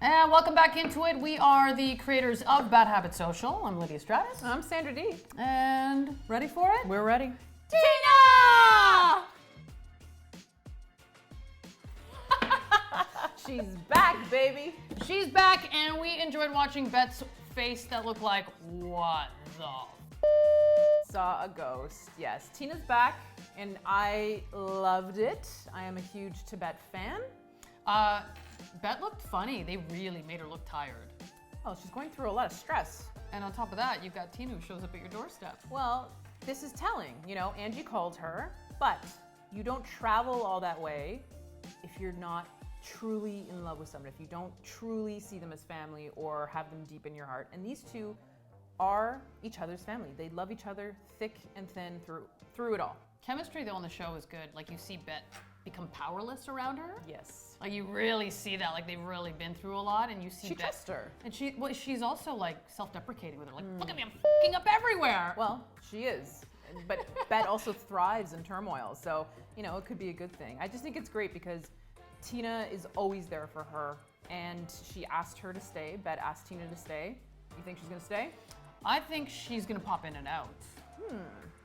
And welcome back into it. We are the creators of Bad Habit Social. I'm Lydia Stratus. I'm Sandra D. And ready for it? We're ready. Tinaaa! She's back, baby. She's back, and we enjoyed watching Beth's face that looked like, what the? Saw a ghost. Yes, Tina's back, and I loved it. I am a huge Tibet fan. Beth looked funny. They really made her look tired. Oh, she's going through a lot of stress. And on top of that, you've got Tina who shows up at your doorstep. Well, this is telling. You know, Angie called her, but you don't travel all that way if you're not truly in love with someone, if you don't truly see them as family or have them deep in your heart. And these two are each other's family. They love each other thick and thin through it all. Chemistry, though, on the show is good. Like, you see Beth become powerless around her. Yes. Like, you really see that. Like, they've really been through a lot, and you see She Beth. trusts her. And she's also, like, self-deprecating with her. Like, look at me, I'm f***ing up everywhere. Well, she is. But Beth also thrives in turmoil. So, you know, it could be a good thing. I just think it's great because Tina is always there for her. And she asked her to stay. Beth asked Tina to stay. You think she's going to stay? I think she's gonna pop in and out.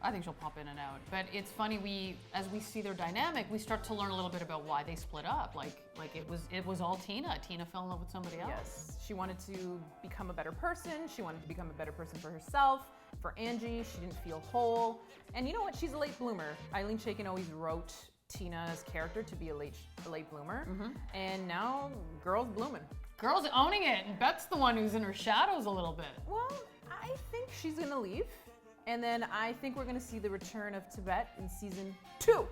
I think she'll pop in and out. But it's funny, as we see their dynamic, we start to learn a little bit about why they split up. Like it was all Tina. Tina fell in love with somebody else. Yes. She wanted to become a better person. She wanted to become a better person for herself. For Angie, she didn't feel whole. And you know what? She's a late bloomer. Eileen Shaken always wrote Tina's character to be a late bloomer. And now, girl's blooming. Girl's owning it, and Beth's the one who's in her shadows a little bit. Well, I think she's gonna leave. And then I think we're gonna see the return of Tibet in season 2.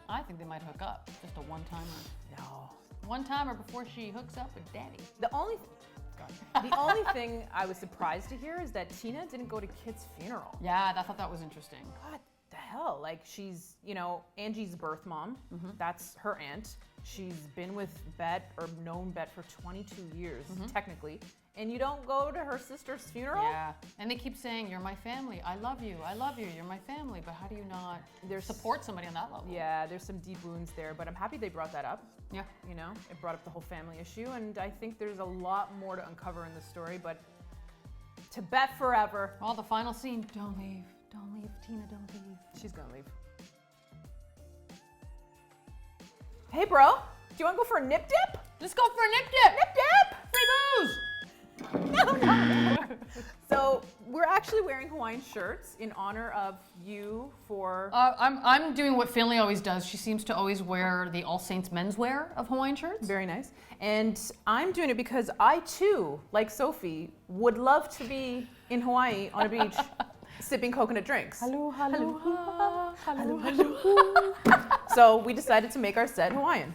I think they might hook up. Just a one-timer. No. One-timer before she hooks up with Daddy. The only thing I was surprised to hear is that Tina didn't go to Kit's funeral. Yeah, I thought that was interesting. What the hell? Like, she's, you know, Angie's birth mom. That's her aunt. She's been with Beth, or known Beth, for 22 years, technically. And you don't go to her sister's funeral? Yeah. And they keep saying, you're my family. I love you. I love you. You're my family. But how do you not support somebody on that level? Yeah, there's some deep wounds there, but I'm happy they brought that up. Yeah. You know, it brought up the whole family issue, and I think there's a lot more to uncover in the story, but Tibet forever. Oh, the final scene. Don't leave. Don't leave. Tina, don't leave. She's gonna leave. Hey, bro, do you wanna go for a nip dip? Let's go for a nip dip. Nip dip! Free booze. No. So we're actually wearing Hawaiian shirts in honor of you for... I'm doing what Finley always does. She seems to always wear the All Saints menswear of Hawaiian shirts. Very nice. And I'm doing it because I too, like Sophie, would love to be in Hawaii on a beach sipping coconut drinks. Aloha. So we decided to make our set Hawaiian.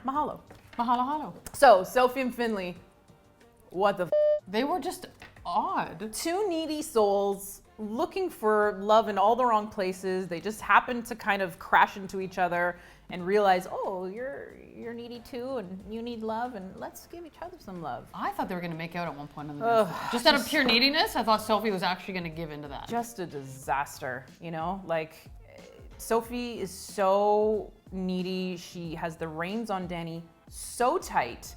Mahalo. Mahalo. So, Sophie and Finley, what the They were just odd. Two needy souls looking for love in all the wrong places. They just happened to kind of crash into each other and realize, oh, you're needy too, and you need love, and let's give each other some love. I thought they were going to make out at one point on the dance floor. Just out of pure neediness, I thought Sophie was actually going to give into that. Just a disaster, you know? Like, Sophie is so needy. She has the reins on Danny so tight.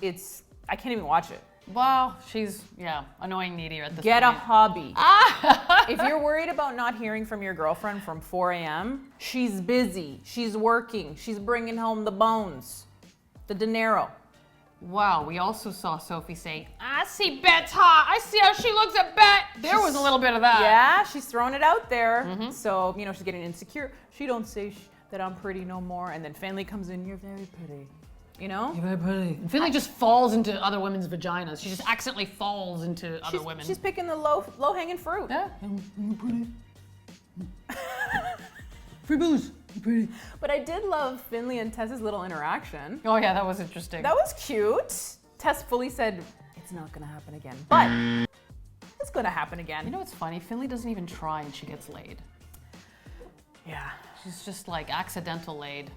I can't even watch it. Well, she's, annoying needy at this Get point. a hobby. If you're worried about not hearing from your girlfriend from 4 a.m., she's busy. She's working. She's bringing home the bones, the dinero. Wow, we also saw Sophie say, I see Beth's hot. I see how she looks at Beth. There was a little bit of that. Yeah, she's throwing it out there. So, you know, she's getting insecure. She don't say that I'm pretty no more. And then Finley comes in, you're very pretty. You know? You're very pretty. And Finley just falls into other women's vaginas. She just accidentally falls into other women. She's picking the low-hanging fruit. Yeah. You're pretty. Free booze. You're pretty. But I did love Finley and Tess's little interaction. Oh yeah, that was interesting. That was cute. Tess fully said, it's not gonna happen again. But it's gonna happen again. You know what's funny? Finley doesn't even try and she gets laid. Yeah. She's just like accidental laid.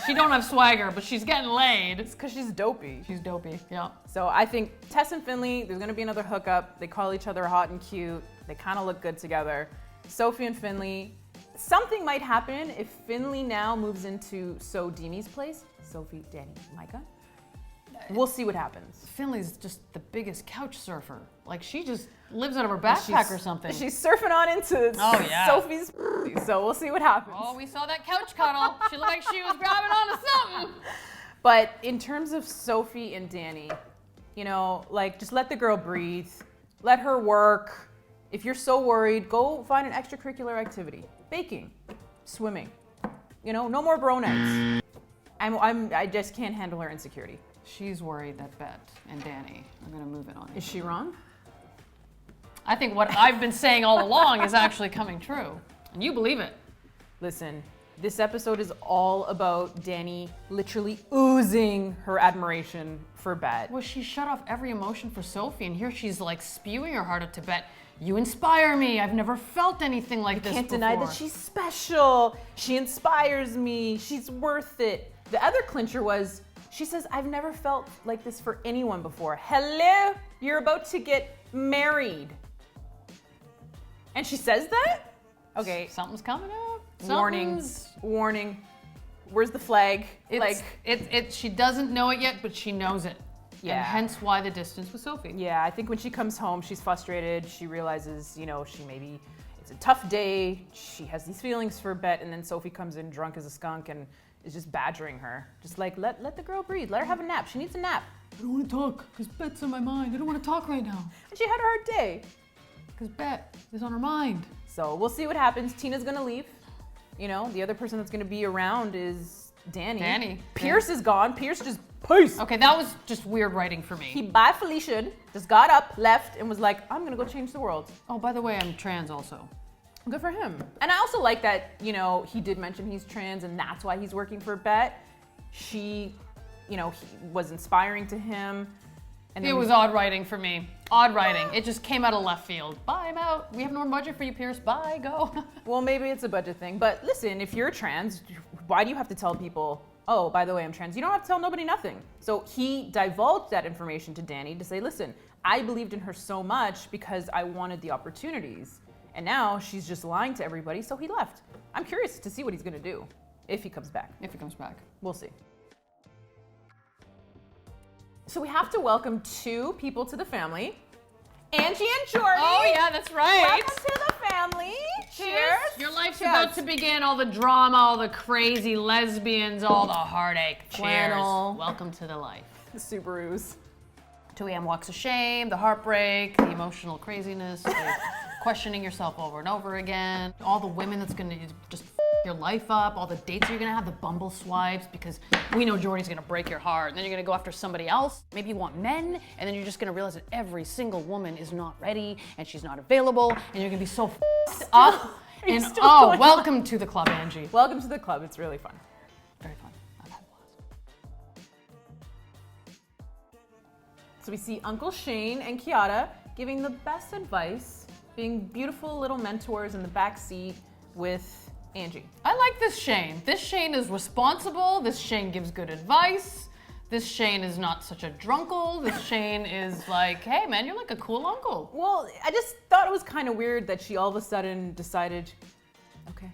She don't have swagger, but she's getting laid. It's because she's dopey. She's dopey, yeah. So I think Tess and Finley, there's gonna be another hookup. They call each other hot and cute. They kind of look good together. Sophie and Finley, something might happen if Finley now moves into So Dimi's place. Sophie, Danny, Micah. We'll see what happens. Finley's just the biggest couch surfer. Like, she just lives out of her backpack or something. She's surfing on into Sophie's, so we'll see what happens. Oh, we saw that couch cuddle. She looked like she was grabbing onto something. But in terms of Sophie and Danny, you know, like, just let the girl breathe. Let her work. If you're so worried, go find an extracurricular activity. Baking, swimming. You know, no more bro nights. I just can't handle her insecurity. She's worried that Beth and Danny are going to move it on. Is she wrong? I think what I've been saying all along is actually coming true. And you believe it. Listen, this episode is all about Danny literally oozing her admiration for Beth. Well, she shut off every emotion for Sophie, and here she's like spewing her heart out to Beth. You inspire me. I've never felt anything like this Can't before. deny that she's special. She inspires me. She's worth it. The other clincher was, she says, I've never felt like this for anyone before. Hello, you're about to get married. And she says that? Okay. Something's coming up. Warning. Where's the flag? She doesn't know it yet, but she knows it. Yeah. And hence why the distance with Sophie. Yeah, I think when she comes home, she's frustrated. She realizes, you know, it's a tough day. She has these feelings for Beth, and then Sophie comes in drunk as a skunk and is just badgering her. Just like, let the girl breathe. Let her have a nap. She needs a nap. I don't want to talk because Beth's on my mind. I don't want to talk right now. And she had a hard day. Because Beth is on her mind. So we'll see what happens. Tina's gonna leave. You know, the other person that's gonna be around is Danny. Pierce is gone. Pierce just peace. Okay, that was just weird writing for me. He by Felicia, just got up, left, and was like, I'm gonna go change the world. Oh, by the way, I'm trans also. Good for him. And I also like that, you know, he did mention he's trans and that's why he's working for Beth. She, you know, he was inspiring to him. And it was odd writing for me. Odd writing. It just came out of left field. Bye, I'm out. We have no more budget for you, Pierce. Bye, go. Well, maybe it's a budget thing. But listen, if you're trans, why do you have to tell people, oh, by the way, I'm trans? You don't have to tell nobody nothing. So he divulged that information to Danny to say, listen, I believed in her so much because I wanted the opportunities. And now she's just lying to everybody, so he left. I'm curious to see what he's gonna do if he comes back. If he comes back. We'll see. So we have to welcome two people to the family. Angie and Jordy. Oh yeah, that's right. Welcome to the family. Cheers. Your life's about to begin. All the drama, all the crazy lesbians, all the heartache. Flannel. Cheers. Welcome to the life. The Subarus. 2 a.m. walks of shame, the heartbreak, the emotional craziness, the questioning yourself over and over again. All the women that's gonna just your life up, all the dates you're gonna have, the bumble swipes, because we know Jordy's gonna break your heart, and then you're gonna go after somebody else. Maybe you want men, and then you're just gonna realize that every single woman is not ready, and she's not available, and you're gonna be so up. And welcome to the club, Angie. Welcome to the club. It's really fun. Very fun. I've had a blast. So we see Uncle Shane and Kiara giving the best advice, being beautiful little mentors in the back seat with Angie. I like this Shane. This Shane is responsible. This Shane gives good advice. This Shane is not such a drunkle. This Shane is like, hey man, you're like a cool uncle. Well, I just thought it was kind of weird that she all of a sudden decided, okay,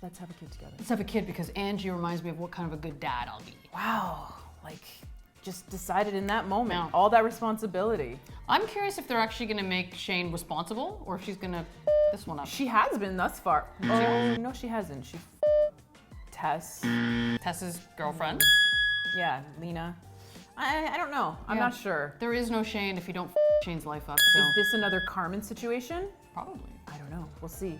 let's have a kid together. Let's have a kid because Angie reminds me of what kind of a good dad I'll be. Wow, like just decided in that moment, Yeah. all that responsibility. I'm curious if they're actually gonna make Shane responsible or if she's gonna this one up. She has been thus far. Oh, no, she hasn't. She Tess. Tess's girlfriend. Yeah, Lena. I don't know. I'm Yeah. not sure. There is no Shane if you don't Shane's life up, so. Is this another Carmen situation? Probably. I don't know. We'll see.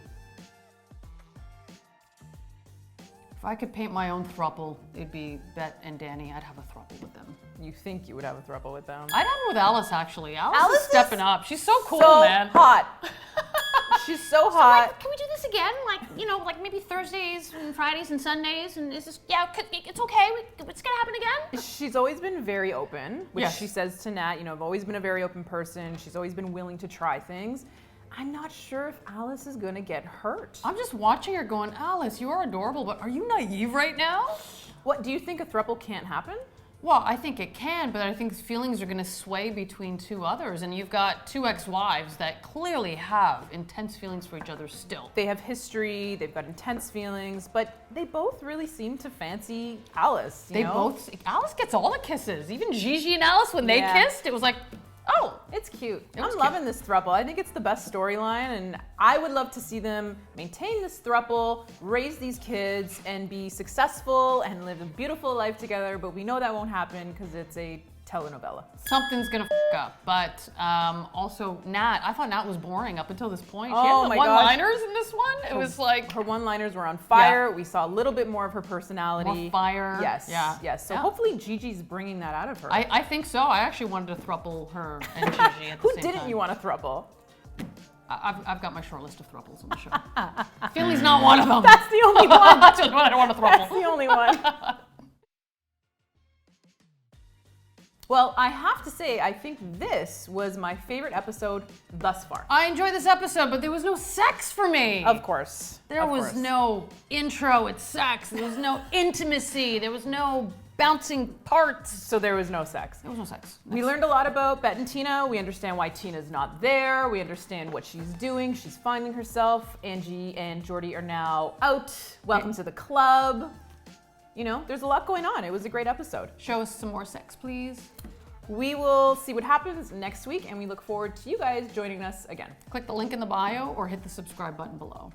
If I could paint my own throuple, it'd be Beth and Danny. I'd have a throuple with them. You think you would have a throuple with them? I'd have it with Alice, actually. Alice Alice is stepping up. She's so cool, so man. hot. She's so hot. Can we do this again? Like, you know, like maybe Thursdays and Fridays and Sundays? And is this, yeah, it's okay. It's gonna happen again? She's always been very open, which Yes. she says to Nat, you know, I've always been a very open person. She's always been willing to try things. I'm not sure if Alice is gonna get hurt. I'm just watching her going, Alice, you are adorable, but are you naive right now? What, do you think a throuple can't happen? Well, I think it can, but I think feelings are going to sway between two others. And you've got two ex-wives that clearly have intense feelings for each other still. They have history, they've got intense feelings, but they both really seem to fancy Alice. You know? Alice gets all the kisses. Even Gigi and Alice, when they kissed, it was like, oh. It's cute. It was I'm loving this throuple. I think it's the best storyline, and I would love to see them maintain this throuple, raise these kids, and be successful and live a beautiful life together, but we know that won't happen because it's a telenovela. Something's gonna up, but also Nat. I thought Nat was boring up until this point. She Oh had my the one-liners in this one. It was like Her one-liners were on fire. We saw a little bit more of her personality. more fire. Yes, Yeah. yes. So Yeah. hopefully Gigi's bringing that out of her. I think so. I actually wanted to throuple her and Gigi at the Who same didn't time. you want to throuple? I've got my short list of throuples on the show. Finley's not one of them. That's the only one. That's the one I don't want to That's throuple. the only one. Well, I have to say, I think this was my favorite episode thus far. I enjoyed this episode, but there was no sex for me. Of course. There was no intro at sex. There was no intimacy. There was no bouncing parts. So there was no sex. There was no sex. We learned a lot about Beth and Tinaaa. We understand why Tina's not there. We understand what she's doing. She's finding herself. Angie and Jordy are now out. Welcome to the club. You know, there's a lot going on. It was a great episode. Show us some more sex, please. We will see what happens next week, and we look forward to you guys joining us again. Click the link in the bio or hit the subscribe button below.